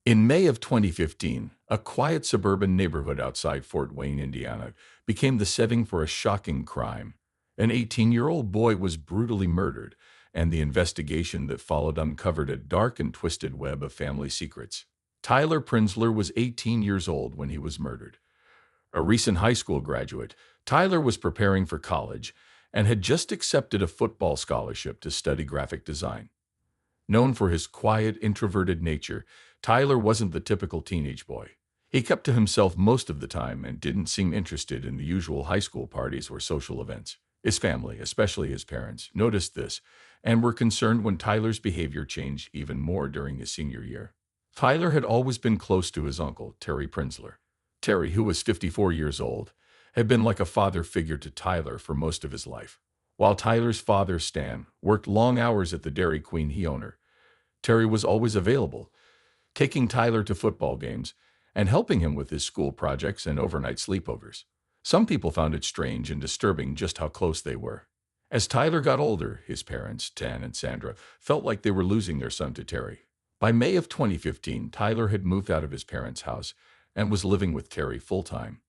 In May of 2015, a quiet suburban neighborhood outside Fort Wayne, Indiana, became the setting for a shocking crime. An 18-year-old boy was brutally murdered, and the investigation that followed uncovered a dark and twisted web of family secrets. Tyler Prinzler was 18 years old when he was murdered. A recent high school graduate, Tyler was preparing for college and had just accepted a football scholarship to study graphic design. Known for his quiet, introverted nature, Tyler wasn't the typical teenage boy. He kept to himself most of the time and didn't seem interested in the usual high school parties or social events. His family, especially his parents, noticed this and were concerned when Tyler's behavior changed even more during his senior year. Tyler had always been close to his uncle, Terry Prinzler. Terry, who was 54 years old, had been like a father figure to Tyler for most of his life. While Tyler's father, Stan, worked long hours at the Dairy Queen he owned, Terry was always available, taking Tyler to football games and helping him with his school projects and overnight sleepovers. Some people found it strange and disturbing just how close they were. As Tyler got older, his parents, Tan and Sandra, felt like they were losing their son to Terry. By May of 2015, Tyler had moved out of his parents' house and was living with Terry full-time.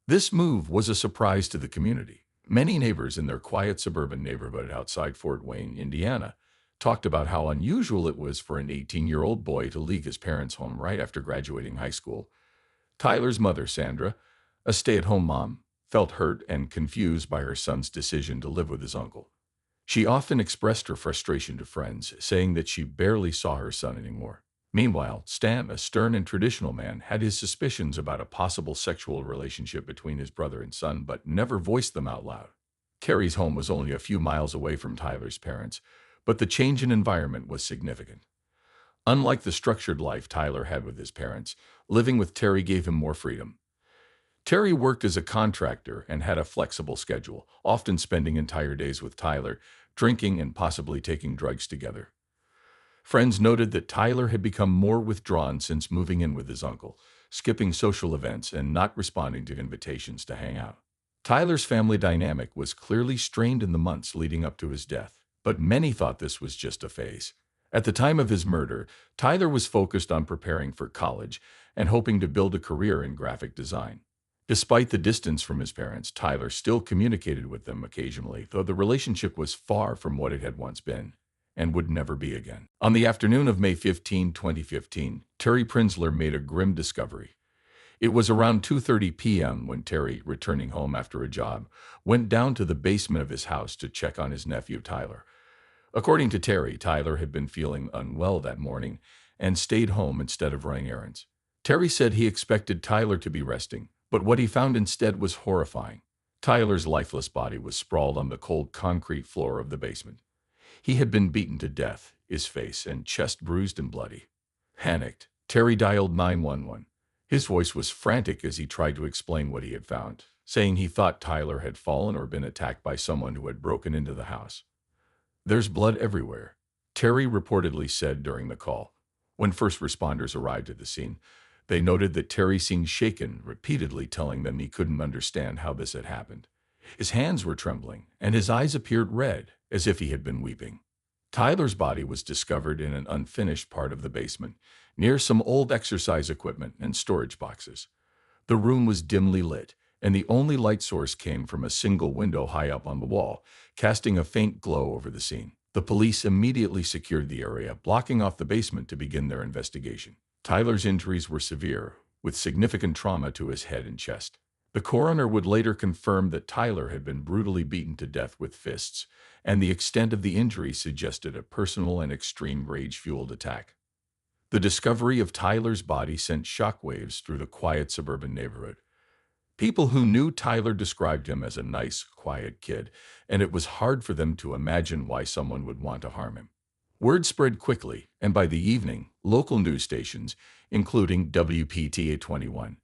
This move was a surprise to the community. Many neighbors in their quiet suburban neighborhood outside Fort Wayne, Indiana, talked about how unusual it was for an 18-year-old boy to leave his parents' home right after graduating high school. Tyler's mother, Sandra, a stay-at-home mom, felt hurt and confused by her son's decision to live with his uncle. She often expressed her frustration to friends, saying that she barely saw her son anymore. Meanwhile, Stan, a stern and traditional man, had his suspicions about a possible sexual relationship between his brother and son, but never voiced them out loud. Terry's home was only a few miles away from Tyler's parents, but the change in environment was significant. Unlike the structured life Tyler had with his parents, living with Terry gave him more freedom. Terry worked as a contractor and had a flexible schedule, often spending entire days with Tyler, drinking and possibly taking drugs together. Friends noted that Tyler had become more withdrawn since moving in with his uncle, skipping social events and not responding to invitations to hang out. Tyler's family dynamic was clearly strained in the months leading up to his death, but many thought this was just a phase. At the time of his murder, Tyler was focused on preparing for college and hoping to build a career in graphic design. Despite the distance from his parents, Tyler still communicated with them occasionally, though the relationship was far from what it had once been and would never be again. On the afternoon of May 15, 2015, Terry Prinzler made a grim discovery. It was around 2:30 p.m. when Terry, returning home after a job, went down to the basement of his house to check on his nephew Tyler. According to Terry, Tyler had been feeling unwell that morning and stayed home instead of running errands. Terry said he expected Tyler to be resting, but what he found instead was horrifying. Tyler's lifeless body was sprawled on the cold concrete floor of the basement. He had been beaten to death, his face and chest bruised and bloody. Panicked, Terry dialed 911. His voice was frantic as he tried to explain what he had found, saying he thought Tyler had fallen or been attacked by someone who had broken into the house. "There's blood everywhere," Terry reportedly said during the call. When first responders arrived at the scene, they noted that Terry seemed shaken, repeatedly telling them he couldn't understand how this had happened. His hands were trembling, and his eyes appeared red, as if he had been weeping. Tyler's body was discovered in an unfinished part of the basement, near some old exercise equipment and storage boxes. The room was dimly lit, and the only light source came from a single window high up on the wall, casting a faint glow over the scene. The police immediately secured the area, blocking off the basement to begin their investigation. Tyler's injuries were severe, with significant trauma to his head and chest. The coroner would later confirm that Tyler had been brutally beaten to death with fists, and the extent of the injury suggested a personal and extreme rage-fueled attack. The discovery of Tyler's body sent shockwaves through the quiet suburban neighborhood. People who knew Tyler described him as a nice, quiet kid, and it was hard for them to imagine why someone would want to harm him. Word spread quickly, and by the evening, local news stations, including WPTA 21,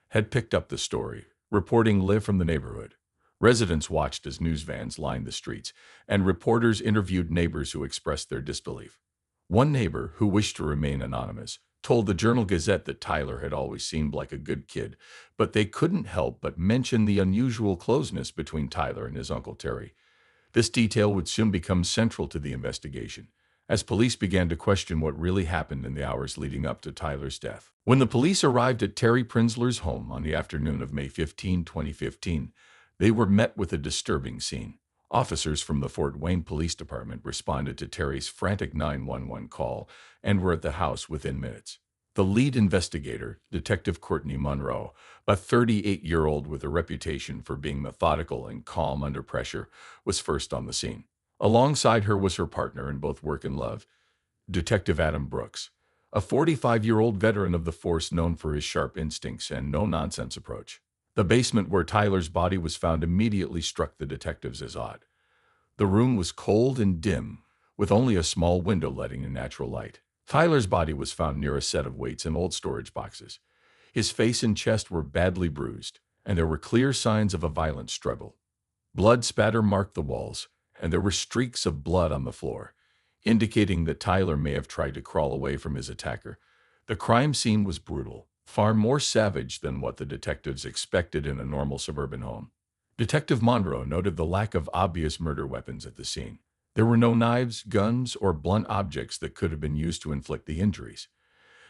had picked up the story, reporting live from the neighborhood. Residents watched as news vans lined the streets, and reporters interviewed neighbors who expressed their disbelief. One neighbor, who wished to remain anonymous, told the Journal-Gazette that Tyler had always seemed like a good kid, but they couldn't help but mention the unusual closeness between Tyler and his Uncle Terry. This detail would soon become central to the investigation, as police began to question what really happened in the hours leading up to Tyler's death. When the police arrived at Terry Prinzler's home on the afternoon of May 15, 2015, they were met with a disturbing scene. Officers from the Fort Wayne Police Department responded to Terry's frantic 911 call and were at the house within minutes. The lead investigator, Detective Courtney Monroe, a 38-year-old with a reputation for being methodical and calm under pressure, was first on the scene. Alongside her was her partner in both work and love, Detective Adam Brooks, a 45-year-old veteran of the force known for his sharp instincts and no-nonsense approach. The basement where Tyler's body was found immediately struck the detectives as odd. The room was cold and dim, with only a small window letting in natural light. Tyler's body was found near a set of weights and old storage boxes. His face and chest were badly bruised, and there were clear signs of a violent struggle. Blood spatter marked the walls, and there were streaks of blood on the floor, indicating that Tyler may have tried to crawl away from his attacker. The crime scene was brutal, far more savage than what the detectives expected in a normal suburban home. Detective Monroe noted the lack of obvious murder weapons at the scene. There were no knives, guns, or blunt objects that could have been used to inflict the injuries.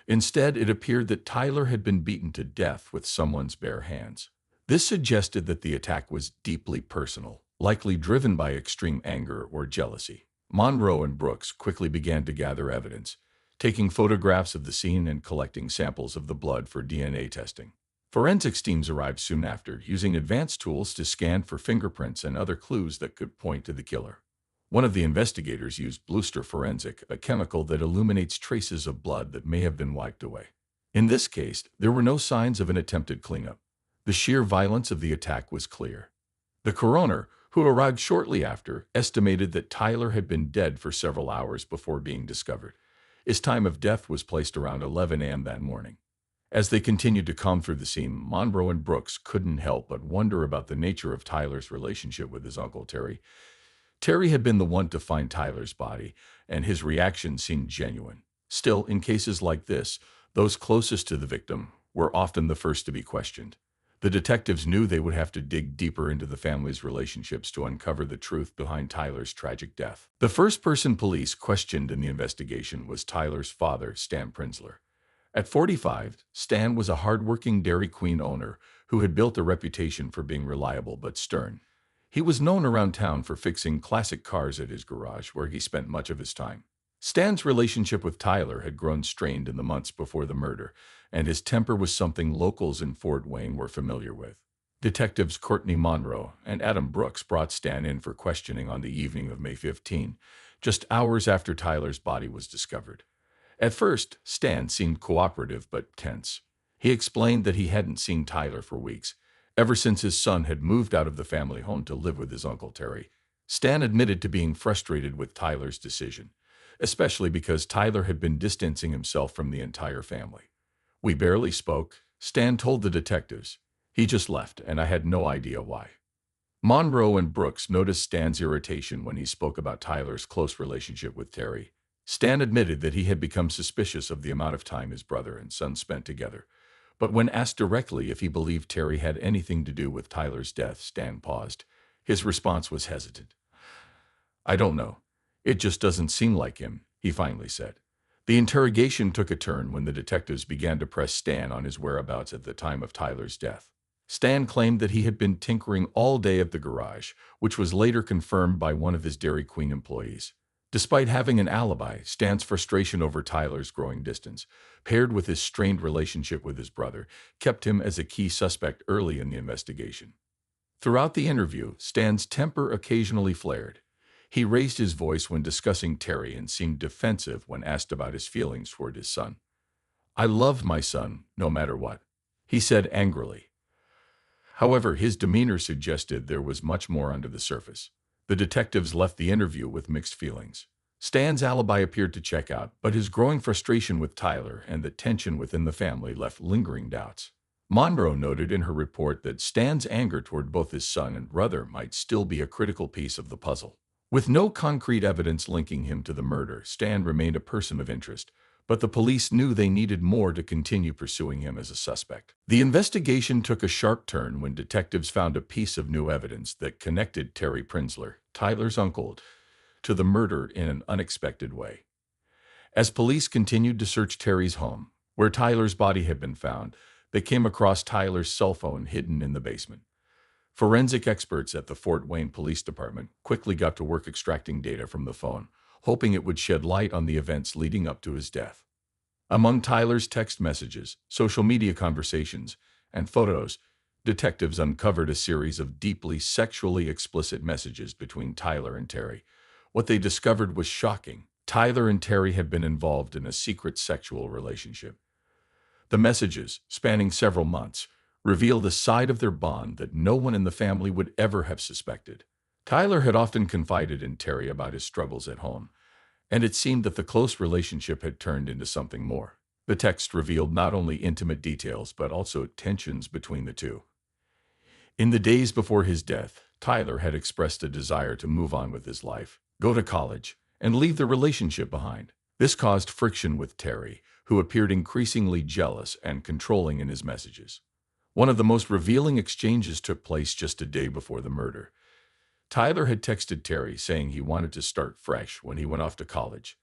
Instead, it appeared that Tyler had been beaten to death with someone's bare hands. This suggested that the attack was deeply personal, likely driven by extreme anger or jealousy. Monroe and Brooks quickly began to gather evidence, taking photographs of the scene and collecting samples of the blood for DNA testing. Forensics teams arrived soon after, using advanced tools to scan for fingerprints and other clues that could point to the killer. One of the investigators used Bluster Forensic, a chemical that illuminates traces of blood that may have been wiped away. In this case, there were no signs of an attempted cleanup. The sheer violence of the attack was clear. The coroner, who arrived shortly after, estimated that Tyler had been dead for several hours before being discovered. His time of death was placed around 11 a.m. that morning. As they continued to comb through the scene, Monroe and Brooks couldn't help but wonder about the nature of Tyler's relationship with his uncle Terry. Terry had been the one to find Tyler's body, and his reaction seemed genuine. Still, in cases like this, those closest to the victim were often the first to be questioned. The detectives knew they would have to dig deeper into the family's relationships to uncover the truth behind Tyler's tragic death. The first person police questioned in the investigation was Tyler's father, Stan Prinzler. At 45, Stan was a hardworking Dairy Queen owner who had built a reputation for being reliable but stern. He was known around town for fixing classic cars at his garage, where he spent much of his time. Stan's relationship with Tyler had grown strained in the months before the murder, and his temper was something locals in Fort Wayne were familiar with. Detectives Courtney Monroe and Adam Brooks brought Stan in for questioning on the evening of May 15, just hours after Tyler's body was discovered. At first, Stan seemed cooperative but tense. He explained that he hadn't seen Tyler for weeks, ever since his son had moved out of the family home to live with his uncle Terry. Stan admitted to being frustrated with Tyler's decision, especially because Tyler had been distancing himself from the entire family. "We barely spoke," Stan told the detectives. "He just left, and I had no idea why." Monroe and Brooks noticed Stan's irritation when he spoke about Tyler's close relationship with Terry. Stan admitted that he had become suspicious of the amount of time his brother and son spent together. But when asked directly if he believed Terry had anything to do with Tyler's death, Stan paused. His response was hesitant. "I don't know. It just doesn't seem like him," he finally said. The interrogation took a turn when the detectives began to press Stan on his whereabouts at the time of Tyler's death. Stan claimed that he had been tinkering all day at the garage, which was later confirmed by one of his Dairy Queen employees. Despite having an alibi, Stan's frustration over Tyler's growing distance, paired with his strained relationship with his brother, kept him as a key suspect early in the investigation. Throughout the interview, Stan's temper occasionally flared. He raised his voice when discussing Terry and seemed defensive when asked about his feelings toward his son. "I loved my son, no matter what," he said angrily. However, his demeanor suggested there was much more under the surface. The detectives left the interview with mixed feelings. Stan's alibi appeared to check out, but his growing frustration with Tyler and the tension within the family left lingering doubts. Monroe noted in her report that Stan's anger toward both his son and brother might still be a critical piece of the puzzle. With no concrete evidence linking him to the murder, Stan remained a person of interest, but the police knew they needed more to continue pursuing him as a suspect. The investigation took a sharp turn when detectives found a piece of new evidence that connected Terry Prinzler, Tyler's uncle, to the murder in an unexpected way. As police continued to search Terry's home, where Tyler's body had been found, they came across Tyler's cell phone hidden in the basement. Forensic experts at the Fort Wayne Police Department quickly got to work extracting data from the phone, hoping it would shed light on the events leading up to his death. Among Tyler's text messages, social media conversations, and photos, detectives uncovered a series of deeply sexually explicit messages between Tyler and Terry. What they discovered was shocking. Tyler and Terry had been involved in a secret sexual relationship. The messages, spanning several months, revealed a side of their bond that no one in the family would ever have suspected. Tyler had often confided in Terry about his struggles at home, and it seemed that the close relationship had turned into something more. The text revealed not only intimate details but also tensions between the two. In the days before his death, Tyler had expressed a desire to move on with his life, go to college, and leave the relationship behind. This caused friction with Terry, who appeared increasingly jealous and controlling in his messages. One of the most revealing exchanges took place just a day before the murder. Tyler had texted Terry saying he wanted to start fresh when he went off to college.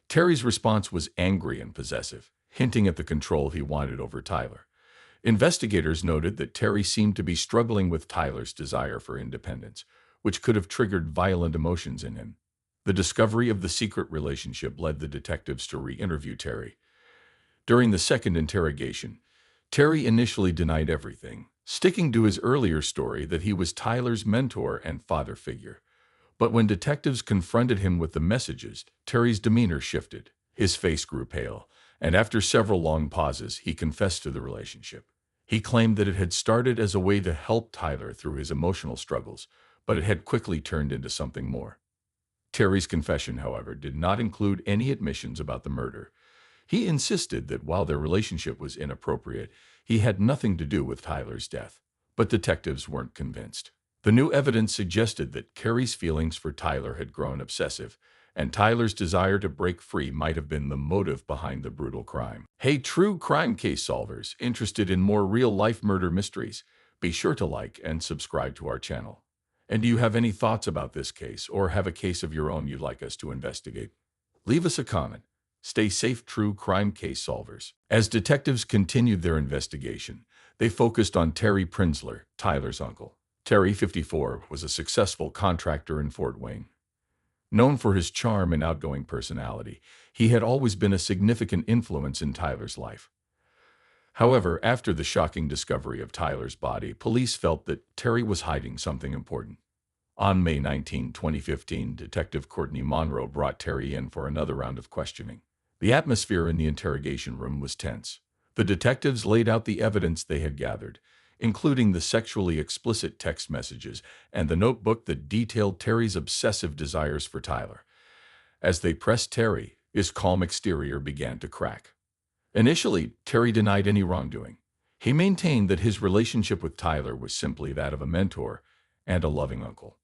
Terry's response was angry and possessive, hinting at the control he wanted over Tyler. Investigators noted that Terry seemed to be struggling with Tyler's desire for independence, which could have triggered violent emotions in him. The discovery of the secret relationship led the detectives to re-interview Terry. During the second interrogation, Terry initially denied everything, sticking to his earlier story that he was Tyler's mentor and father figure. But when detectives confronted him with the messages, Terry's demeanor shifted. His face grew pale, and after several long pauses, he confessed to the relationship. He claimed that it had started as a way to help Tyler through his emotional struggles, but it had quickly turned into something more. Terry's confession, however, did not include any admissions about the murder. He insisted that while their relationship was inappropriate, he had nothing to do with Tyler's death. But detectives weren't convinced. The new evidence suggested that Carrie's feelings for Tyler had grown obsessive, and Tyler's desire to break free might have been the motive behind the brutal crime. Hey, true crime case solvers interested in more real-life murder mysteries, be sure to like and subscribe to our channel. And do you have any thoughts about this case or have a case of your own you'd like us to investigate? Leave us a comment. Stay safe, true crime case solvers. As detectives continued their investigation, they focused on Terry Prinzler, Tyler's uncle. Terry, 54, was a successful contractor in Fort Wayne. Known for his charm and outgoing personality, he had always been a significant influence in Tyler's life. However, after the shocking discovery of Tyler's body, police felt that Terry was hiding something important. On May 19, 2015, Detective Courtney Monroe brought Terry in for another round of questioning. The atmosphere in the interrogation room was tense. The detectives laid out the evidence they had gathered, including the sexually explicit text messages and the notebook that detailed Terry's obsessive desires for Tyler. As they pressed Terry, his calm exterior began to crack. Initially, Terry denied any wrongdoing. He maintained that his relationship with Tyler was simply that of a mentor and a loving uncle.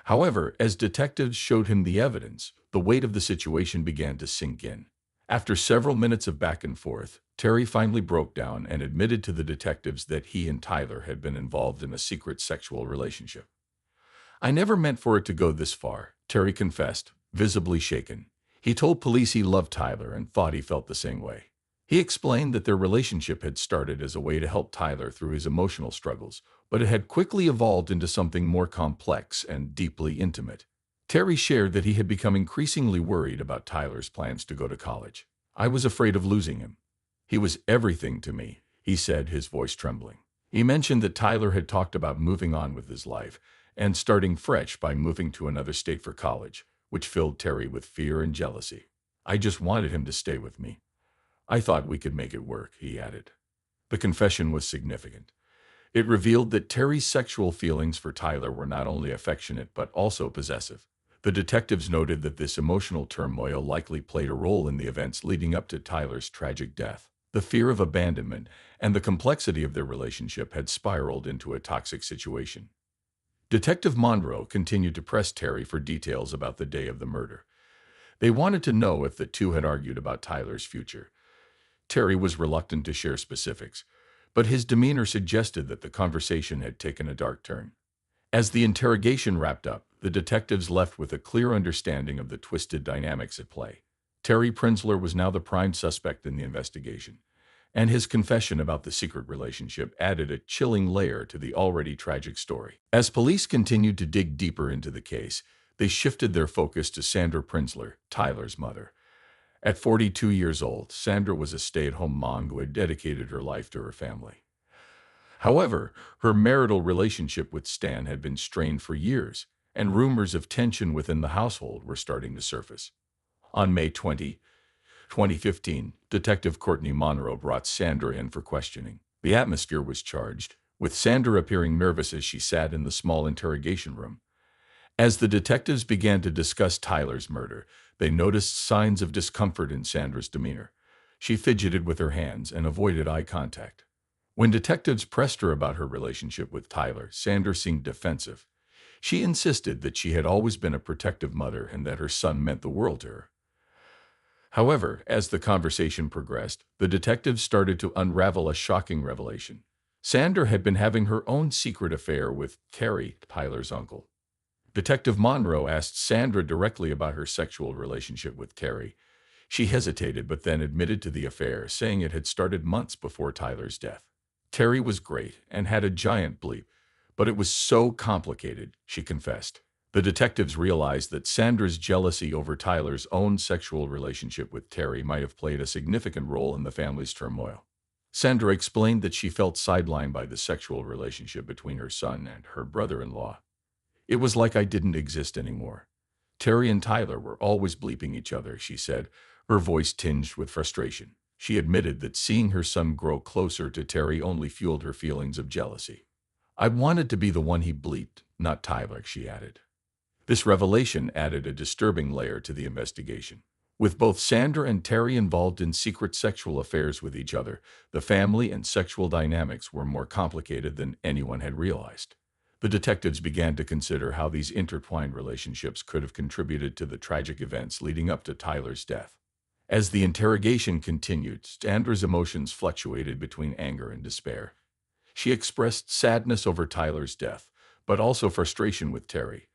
However, as detectives showed him the evidence, the weight of the situation began to sink in. After several minutes of back and forth, Terry finally broke down and admitted to the detectives that he and Tyler had been involved in a secret sexual relationship. "I never meant for it to go this far," Terry confessed, visibly shaken. He told police he loved Tyler and thought he felt the same way. He explained that their relationship had started as a way to help Tyler through his emotional struggles, but it had quickly evolved into something more complex and deeply intimate. Terry shared that he had become increasingly worried about Tyler's plans to go to college. "I was afraid of losing him. He was everything to me," he said, his voice trembling. He mentioned that Tyler had talked about moving on with his life and starting fresh by moving to another state for college, which filled Terry with fear and jealousy. "I just wanted him to stay with me. I thought we could make it work," he added. The confession was significant. It revealed that Terry's sexual feelings for Tyler were not only affectionate but also possessive. The detectives noted that this emotional turmoil likely played a role in the events leading up to Tyler's tragic death. The fear of abandonment and the complexity of their relationship had spiraled into a toxic situation. Detective Monroe continued to press Terry for details about the day of the murder. They wanted to know if the two had argued about Tyler's future. Terry was reluctant to share specifics, but his demeanor suggested that the conversation had taken a dark turn. As the interrogation wrapped up, the detectives left with a clear understanding of the twisted dynamics at play. Terry Prinzler was now the prime suspect in the investigation, and his confession about the secret relationship added a chilling layer to the already tragic story. As police continued to dig deeper into the case, they shifted their focus to Sandra Prinzler, Tyler's mother. At 42 years old, Sandra was a stay-at-home mom who had dedicated her life to her family. However, her marital relationship with Stan had been strained for years, and rumors of tension within the household were starting to surface. On May 2015, Detective Courtney Monroe brought Sandra in for questioning. The atmosphere was charged, with Sandra appearing nervous as she sat in the small interrogation room. As the detectives began to discuss Tyler's murder, they noticed signs of discomfort in Sandra's demeanor. She fidgeted with her hands and avoided eye contact. When detectives pressed her about her relationship with Tyler, Sandra seemed defensive. She insisted that she had always been a protective mother and that her son meant the world to her. However, as the conversation progressed, the detectives started to unravel a shocking revelation. Sandra had been having her own secret affair with Terry, Tyler's uncle. Detective Monroe asked Sandra directly about her sexual relationship with Terry. She hesitated but then admitted to the affair, saying it had started months before Tyler's death. Terry was great and had a giant bleep, but it was so complicated, she confessed. The detectives realized that Sandra's jealousy over Tyler's own sexual relationship with Terry might have played a significant role in the family's turmoil. Sandra explained that she felt sidelined by the sexual relationship between her son and her brother-in-law. It was like I didn't exist anymore. Terry and Tyler were always bleeping each other, she said, her voice tinged with frustration. She admitted that seeing her son grow closer to Terry only fueled her feelings of jealousy. I wanted to be the one he bleeped, not Tyler, she added. This revelation added a disturbing layer to the investigation. With both Sandra and Terry involved in secret sexual affairs with each other, the family and sexual dynamics were more complicated than anyone had realized. The detectives began to consider how these intertwined relationships could have contributed to the tragic events leading up to Tyler's death. As the interrogation continued, Sandra's emotions fluctuated between anger and despair. She expressed sadness over Tyler's death, but also frustration with Terry.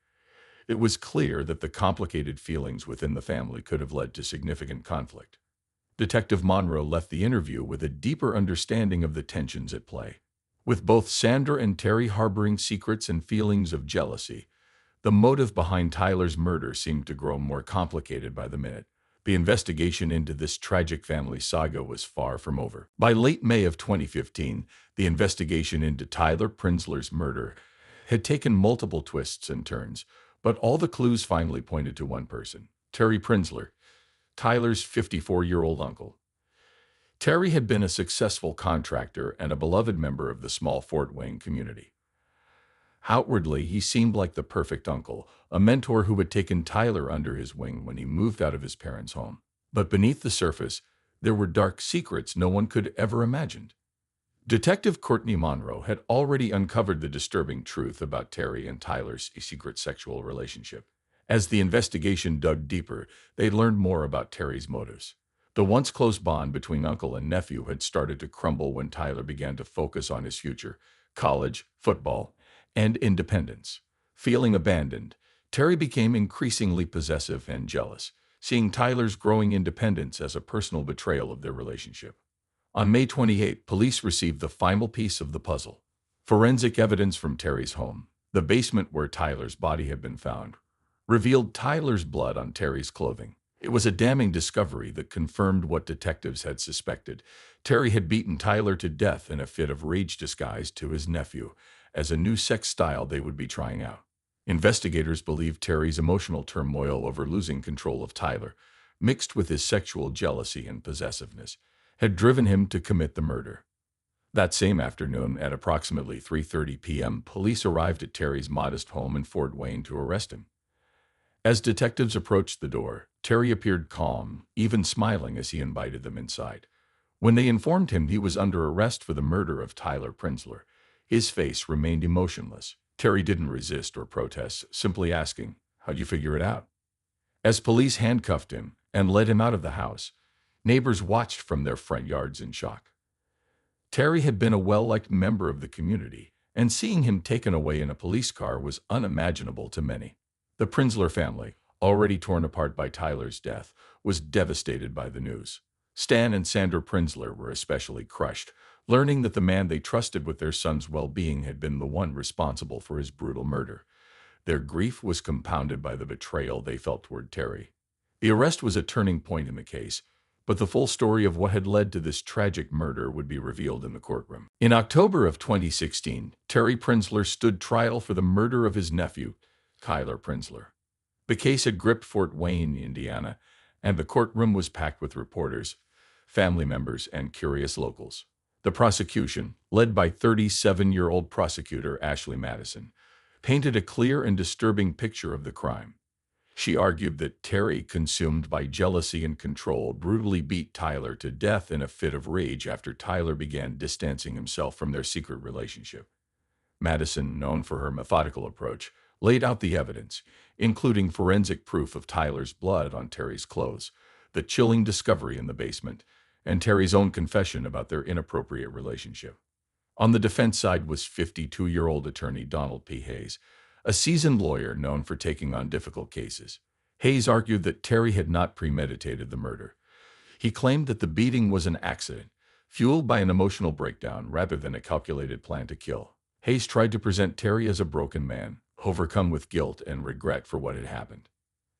It was clear that the complicated feelings within the family could have led to significant conflict. Detective Monroe left the interview with a deeper understanding of the tensions at play. With both Sandra and Terry harboring secrets and feelings of jealousy, the motive behind Tyler's murder seemed to grow more complicated by the minute. The investigation into this tragic family saga was far from over. By late May of 2015, the investigation into Tyler Prinzler's murder had taken multiple twists and turns, but all the clues finally pointed to one person, Terry Prinzler, Tyler's 54-year-old uncle. Terry had been a successful contractor and a beloved member of the small Fort Wayne community. Outwardly, he seemed like the perfect uncle, a mentor who had taken Tyler under his wing when he moved out of his parents' home. But beneath the surface, there were dark secrets no one could ever imagine. Detective Courtney Monroe had already uncovered the disturbing truth about Terry and Tyler's secret sexual relationship. As the investigation dug deeper, they learned more about Terry's motives. The once close bond between uncle and nephew had started to crumble when Tyler began to focus on his future, college, football, and independence. Feeling abandoned, Terry became increasingly possessive and jealous, seeing Tyler's growing independence as a personal betrayal of their relationship. On May 28, police received the final piece of the puzzle. Forensic evidence from Terry's home, the basement where Tyler's body had been found, revealed Tyler's blood on Terry's clothing. It was a damning discovery that confirmed what detectives had suspected. Terry had beaten Tyler to death in a fit of rage disguised to his nephew, as a new sex style they would be trying out. Investigators believed Terry's emotional turmoil over losing control of Tyler, mixed with his sexual jealousy and possessiveness, had driven him to commit the murder. That same afternoon, at approximately 3:30 p.m., police arrived at Terry's modest home in Fort Wayne to arrest him. As detectives approached the door, Terry appeared calm, even smiling as he invited them inside. When they informed him he was under arrest for the murder of Tyler Prinzler, his face remained emotionless. Terry didn't resist or protest, simply asking, "How'd you figure it out?" As police handcuffed him and led him out of the house, neighbors watched from their front yards in shock. Terry had been a well-liked member of the community, and seeing him taken away in a police car was unimaginable to many. The Prinzler family, already torn apart by Tyler's death, was devastated by the news. Stan and Sandra Prinzler were especially crushed, learning that the man they trusted with their son's well-being had been the one responsible for his brutal murder. Their grief was compounded by the betrayal they felt toward Terry. The arrest was a turning point in the case, but the full story of what had led to this tragic murder would be revealed in the courtroom. In October of 2016, Terry Prinzler stood trial for the murder of his nephew, Tyler Prinzler. The case had gripped Fort Wayne, Indiana, and the courtroom was packed with reporters, family members, and curious locals. The prosecution, led by 37-year-old prosecutor Ashley Madison, painted a clear and disturbing picture of the crime. She argued that Terry, consumed by jealousy and control, brutally beat Tyler to death in a fit of rage after Tyler began distancing himself from their secret relationship. Madison, known for her methodical approach, laid out the evidence, including forensic proof of Tyler's blood on Terry's clothes, the chilling discovery in the basement, and Terry's own confession about their inappropriate relationship. On the defense side was 52-year-old attorney Donald P. Hayes, a seasoned lawyer known for taking on difficult cases. Hayes argued that Terry had not premeditated the murder. He claimed that the beating was an accident, fueled by an emotional breakdown rather than a calculated plan to kill. Hayes tried to present Terry as a broken man, overcome with guilt and regret for what had happened.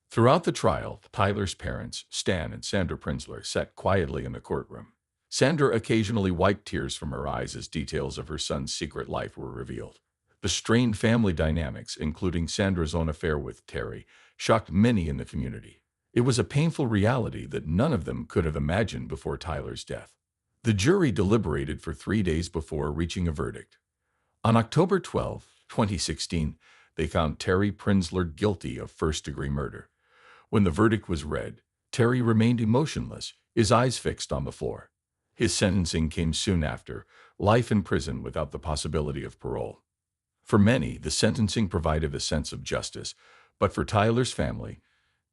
Throughout the trial, Tyler's parents, Stan and Sandra Prinzler, sat quietly in the courtroom. Sandra occasionally wiped tears from her eyes as details of her son's secret life were revealed. The strained family dynamics, including Sandra's own affair with Terry, shocked many in the community. It was a painful reality that none of them could have imagined before Tyler's death. The jury deliberated for 3 days before reaching a verdict. On October 12, 2016, they found Terry Prinzler guilty of first-degree murder. When the verdict was read, Terry remained emotionless, his eyes fixed on the floor. His sentencing came soon after, life in prison without the possibility of parole. For many, the sentencing provided a sense of justice, but for Tyler's family,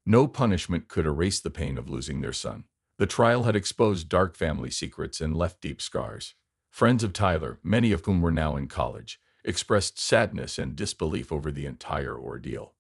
no punishment could erase the pain of losing their son. The trial had exposed dark family secrets and left deep scars. Friends of Tyler, many of whom were now in college, expressed sadness and disbelief over the entire ordeal.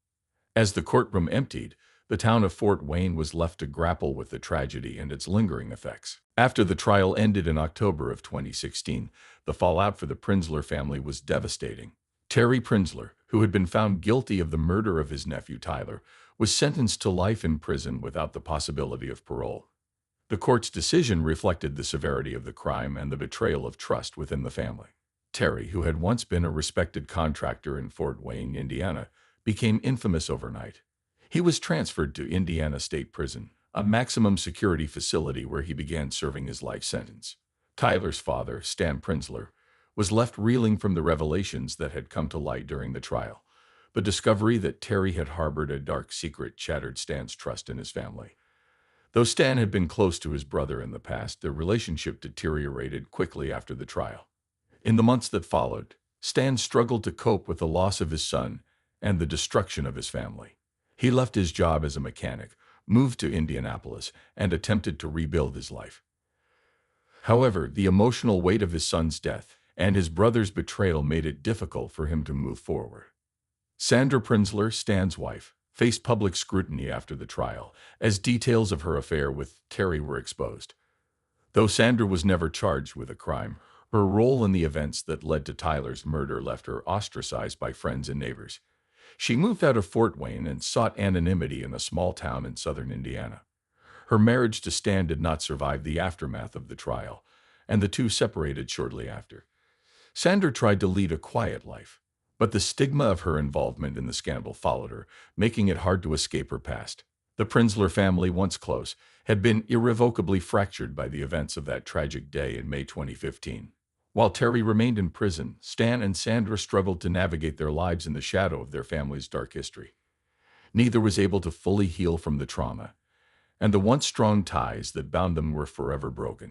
As the courtroom emptied, the town of Fort Wayne was left to grapple with the tragedy and its lingering effects. After the trial ended in October of 2016, the fallout for the Prinzler family was devastating. Terry Prinzler, who had been found guilty of the murder of his nephew Tyler, was sentenced to life in prison without the possibility of parole. The court's decision reflected the severity of the crime and the betrayal of trust within the family. Terry, who had once been a respected contractor in Fort Wayne, Indiana, became infamous overnight. He was transferred to Indiana State Prison, a maximum security facility where he began serving his life sentence. Tyler's father, Stan Prinzler, was left reeling from the revelations that had come to light during the trial. The discovery that Terry had harbored a dark secret shattered Stan's trust in his family. Though Stan had been close to his brother in the past, their relationship deteriorated quickly after the trial. In the months that followed, Stan struggled to cope with the loss of his son and the destruction of his family. He left his job as a mechanic, moved to Indianapolis, and attempted to rebuild his life. However, the emotional weight of his son's death and his brother's betrayal made it difficult for him to move forward. Sandra Prinzler, Stan's wife, faced public scrutiny after the trial, as details of her affair with Terry were exposed. Though Sandra was never charged with a crime, her role in the events that led to Tyler's murder left her ostracized by friends and neighbors. She moved out of Fort Wayne and sought anonymity in a small town in southern Indiana. Her marriage to Stan did not survive the aftermath of the trial, and the two separated shortly after. Sandra tried to lead a quiet life, but the stigma of her involvement in the scandal followed her, making it hard to escape her past. The Prinzler family, once close, had been irrevocably fractured by the events of that tragic day in May 2015. While Terry remained in prison, Stan and Sandra struggled to navigate their lives in the shadow of their family's dark history. Neither was able to fully heal from the trauma, and the once strong ties that bound them were forever broken.